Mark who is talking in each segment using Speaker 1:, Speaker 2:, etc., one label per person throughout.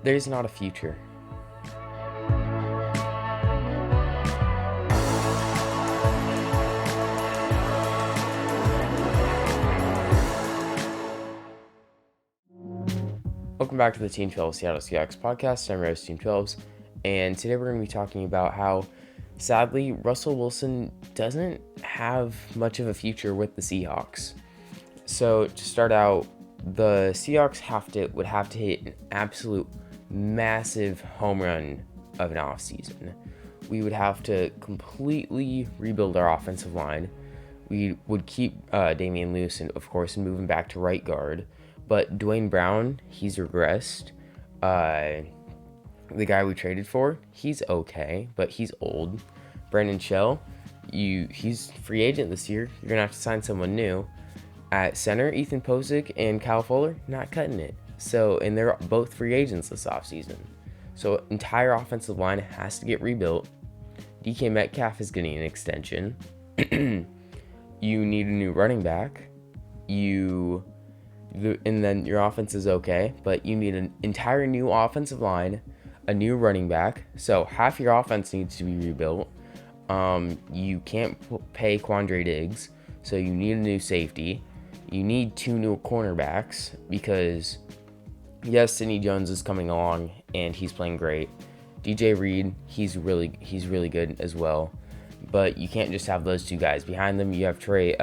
Speaker 1: There's not a future. Welcome back to the Team 12 Seattle Seahawks podcast. I'm Russ, Team 12s, and today we're going to be talking about how, sadly, Russell Wilson doesn't have much of a future with the Seahawks. So to start out, the Seahawks would have to hit an absolute massive home run of an offseason. We would have to completely rebuild our offensive line. We would keep Damian Lewis, and of course, and move him back to right guard. But Dwayne Brown, he's regressed. The guy we traded for, he's okay, but he's old. Brandon Shell, he's free agent this year. You're gonna have to sign someone new. At center, Ethan Posick and Kyle Fuller, not cutting it. And they're both free agents this offseason. So entire offensive line has to get rebuilt. DK Metcalf is getting an extension. You need a new running back. And then your offense is okay, but you need an entire new offensive line, a new running back. So half your offense needs to be rebuilt. You can't pay Quandre Diggs, so you need a new safety. You need 2 new cornerbacks because, yes, Sidney Jones is coming along and he's playing great. DJ Reed, he's really good as well. But you can't just have those 2 guys. Behind them, you have Trey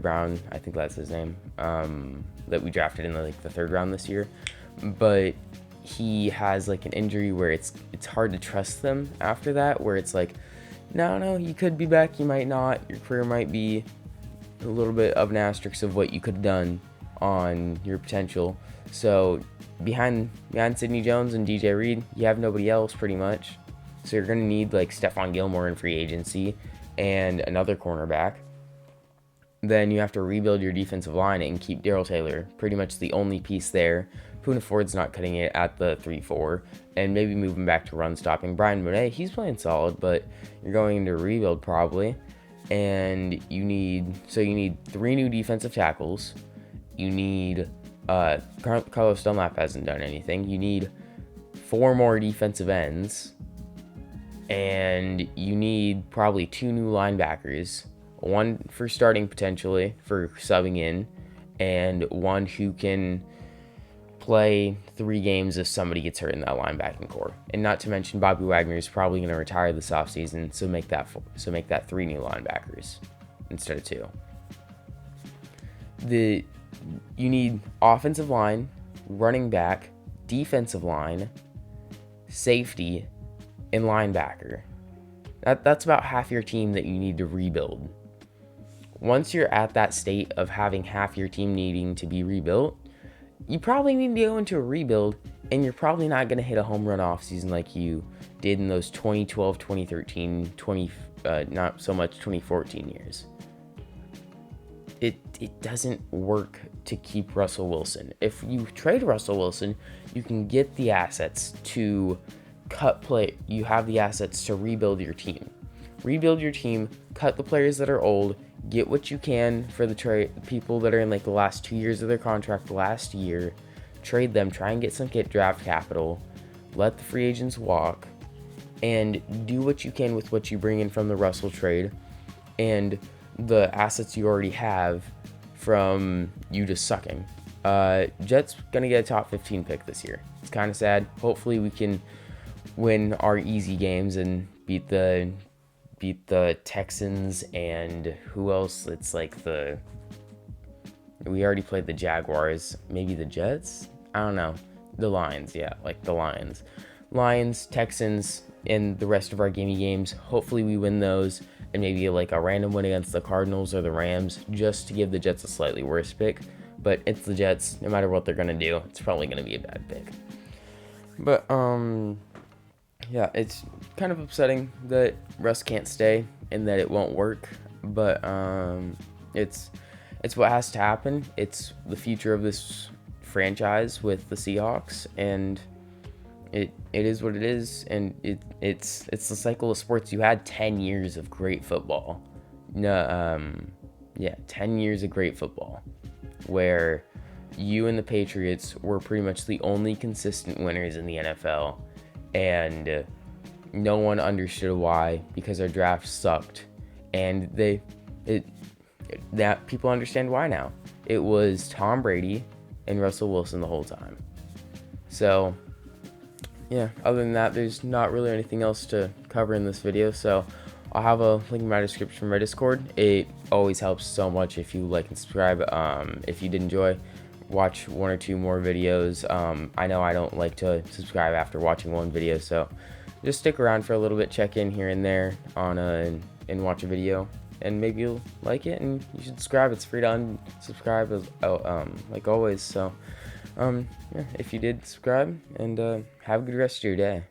Speaker 1: Brown, I think that's his name, that we drafted in the 3rd round this year. But he has an injury where it's hard to trust them after that, where it's no, you could be back, you might not. Your career might be a little bit of an asterisk of what you could have done on your potential. So behind Sidney Jones and DJ Reed, you have nobody else pretty much. So you're going to need Stephon Gilmore in free agency and another cornerback. Then you have to rebuild your defensive line and keep Darrell Taylor, pretty much the only piece there. Poona Ford's not cutting it at the 3-4, and maybe moving back to run stopping. Brian Monet, he's playing solid, but you're going into rebuild probably. And you need 3 new defensive tackles. You need Carlos Dunlap hasn't done anything. You need 4 more defensive ends. And you need probably 2 new linebackers. 1 for starting potentially, for subbing in, and 1 who can play 3 games if somebody gets hurt in that linebacking core. And not to mention Bobby Wagner is probably going to retire this offseason, so make that 3 new linebackers instead of 2. You need offensive line, running back, defensive line, safety, and linebacker. That's about half your team that you need to rebuild. Once you're at that state of having half your team needing to be rebuilt, you probably need to go into a rebuild, and you're probably not going to hit a home run off season like you did in those 2012, 2013, not so much 2014 years. It doesn't work to keep Russell Wilson. If you trade Russell Wilson, you can get the assets to cut play. You have the assets to rebuild your team. Rebuild your team, cut the players that are old, get what you can for the people that are in the last 2 years of their contract last year, trade them, try and get some draft capital, let the free agents walk, and do what you can with what you bring in from the Russell trade and the assets you already have from you just sucking. Jets gonna get a top 15 pick this year. It's kind of sad. Hopefully we can win our easy games and beat the Texans and who else? It's we already played the Jaguars, maybe the Jets? I don't know. The Lions, yeah, the Lions. Lions, Texans, and the rest of our gamey games. Hopefully we win those, and maybe a random win against the Cardinals or the Rams, just to give the Jets a slightly worse pick. But it's the Jets. No matter what they're gonna do, it's probably gonna be a bad pick. But yeah, it's kind of upsetting that Russ can't stay and that it won't work. But it's what has to happen. It's the future of this franchise with the Seahawks, and it is what it is. And it's the cycle of sports. You had 10 years of great football. 10 years of great football, where you and the Patriots were pretty much the only consistent winners in the NFL, and no one understood why, because our draft sucked, and that people understand why now. It was Tom Brady and Russell Wilson the whole time. So yeah, other than that, there's not really anything else to cover in this video, so I'll have a link in my description for my Discord. It always helps so much if you like and subscribe. If you did enjoy, watch one or two more videos. I know I don't like to subscribe after watching one video, so just stick around for a little bit, check in here and there on and watch a video, and maybe you'll like it and you should subscribe. It's free to unsubscribe like always. So yeah, if you did subscribe, and have a good rest of your day.